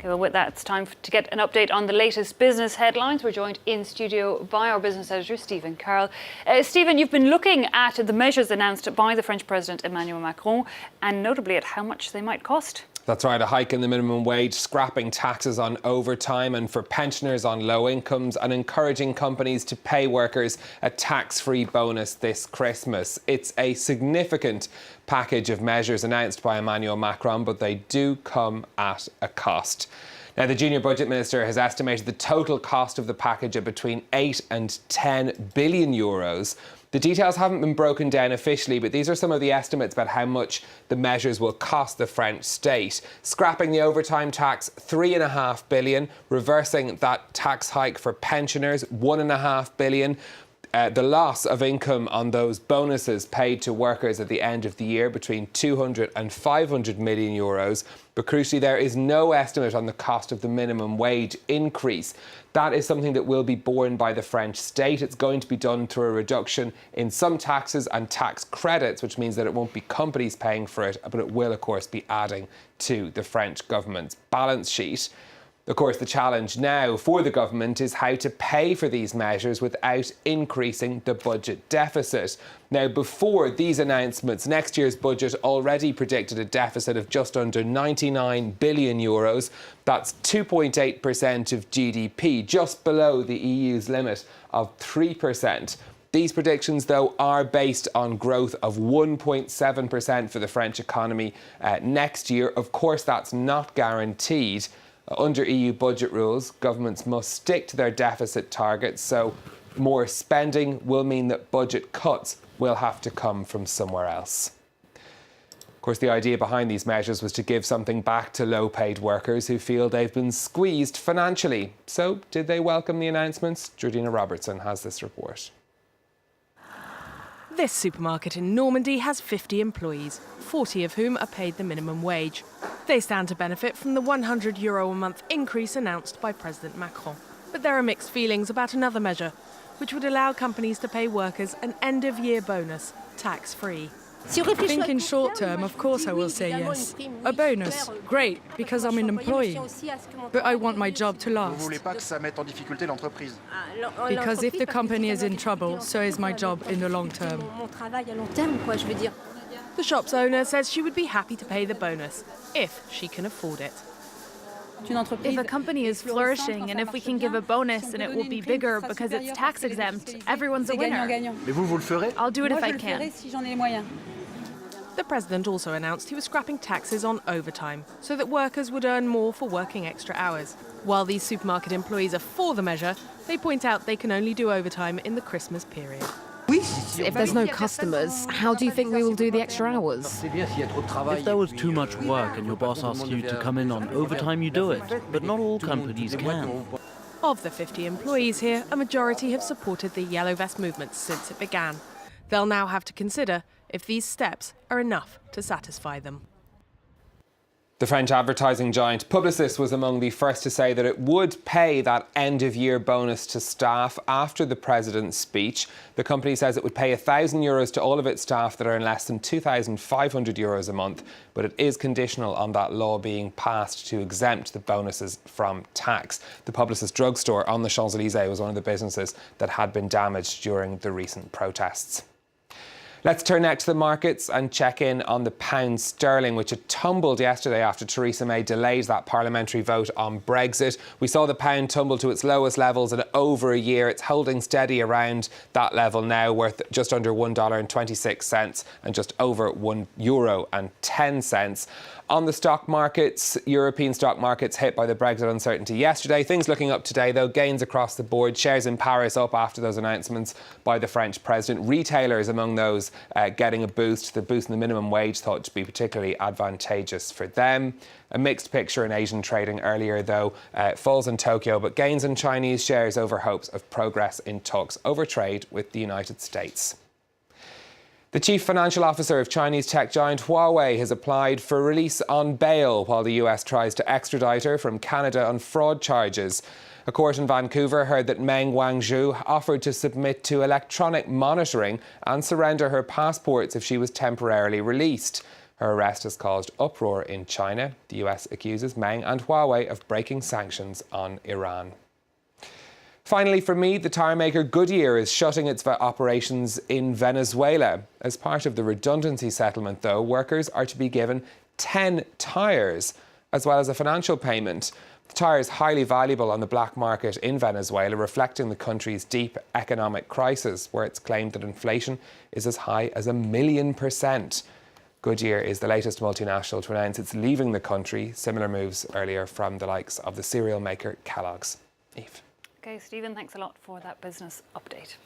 Okay, well, with that, it's time to get an update on the latest business headlines. We're joined in studio by our business editor, Stephen Carroll. Stephen, you've been looking at the measures announced by the French President Emmanuel Macron, and notably at how much they might cost. That's right, a hike in the minimum wage, scrapping taxes on overtime and for pensioners on low incomes, and encouraging companies to pay workers a tax-free bonus this Christmas. It's a significant package of measures announced by Emmanuel Macron, but they do come at a cost. Now, the junior budget minister has estimated the total cost of the package at between 8 and 10 billion euros. The details haven't been broken down officially, but these are some of the estimates about how much the measures will cost the French state. Scrapping the overtime tax, 3.5 billion. Reversing that tax hike for pensioners, 1.5 billion. The loss of income on those bonuses paid to workers at the end of the year, between 200 and 500 million euros. But crucially, there is no estimate on the cost of the minimum wage increase. That is something that will be borne by the French state. It's going to be done through a reduction in some taxes and tax credits, which means that it won't be companies paying for it, but it will, of course, be adding to the French government's balance sheet. Of course, the challenge now for the government is how to pay for these measures without increasing the budget deficit. Now, before these announcements, next year's budget already predicted a deficit of just under 99 billion euros. That's 2.8% of GDP, just below the EU's limit of 3%. These predictions, though, are based on growth of 1.7% for the French economy next year. Of course, that's not guaranteed. Under EU budget rules, governments must stick to their deficit targets, so more spending will mean that budget cuts will have to come from somewhere else. Of course, the idea behind these measures was to give something back to low-paid workers who feel they've been squeezed financially. So, did they welcome the announcements? Georgina Robertson has this report. This supermarket in Normandy has 50 employees, 40 of whom are paid the minimum wage. They stand to benefit from the €100 a month increase announced by President Macron. But there are mixed feelings about another measure, which would allow companies to pay workers an end-of-year bonus, tax-free. Thinking short term, of course I will say yes. A bonus, great, because I'm an employee. But I want my job to last. Because if the company is in trouble, so is my job in the long term. The shop's owner says she would be happy to pay the bonus, if she can afford it. If a company is flourishing and if we can give a bonus and it will be bigger because it's tax exempt, everyone's a winner. I'll do it if I can. The president also announced he was scrapping taxes on overtime so that workers would earn more for working extra hours. While these supermarket employees are for the measure, they point out they can only do overtime in the Christmas period. If there's no customers, how do you think we will do the extra hours? If there was too much work and your boss asked you to come in on overtime, you do it. But not all companies can. Of the 50 employees here, a majority have supported the Yellow Vest movement since it began. They'll now have to consider if these steps are enough to satisfy them. The French advertising giant Publicis was among the first to say that it would pay that end-of-year bonus to staff after the president's speech. The company says it would pay €1,000 to all of its staff that earn less than €2,500 a month, but it is conditional on that law being passed to exempt the bonuses from tax. The Publicis drugstore on the Champs-Élysées was one of the businesses that had been damaged during the recent protests. Let's turn next to the markets and check in on the pound sterling, which had tumbled yesterday after Theresa May delayed that parliamentary vote on Brexit. We saw the pound tumble to its lowest levels in over a year. It's holding steady around that level now, worth just under $1.26 and just over €1.10. On the stock markets, European stock markets hit by the Brexit uncertainty yesterday. Things looking up today, though, gains across the board. Shares in Paris up after those announcements by the French president. Retailers among those getting a boost. The boost in the minimum wage thought to be particularly advantageous for them. A mixed picture in Asian trading earlier, though. Falls in Tokyo, but gains in Chinese shares over hopes of progress in talks over trade with the United States. The chief financial officer of Chinese tech giant Huawei has applied for release on bail while the US tries to extradite her from Canada on fraud charges. A court in Vancouver heard that Meng Wanzhou offered to submit to electronic monitoring and surrender her passports if she was temporarily released. Her arrest has caused uproar in China. The US accuses Meng and Huawei of breaking sanctions on Iran. Finally, for me, the tyre maker Goodyear is shutting its operations in Venezuela. As part of the redundancy settlement, though, workers are to be given 10 tyres, as well as a financial payment. The tyre is highly valuable on the black market in Venezuela, reflecting the country's deep economic crisis, where it's claimed that inflation is as high as 1,000,000%. Goodyear is the latest multinational to announce it's leaving the country. Similar moves earlier from the likes of the cereal maker Kellogg's. Eve. Okay, Stephen, thanks a lot for that business update.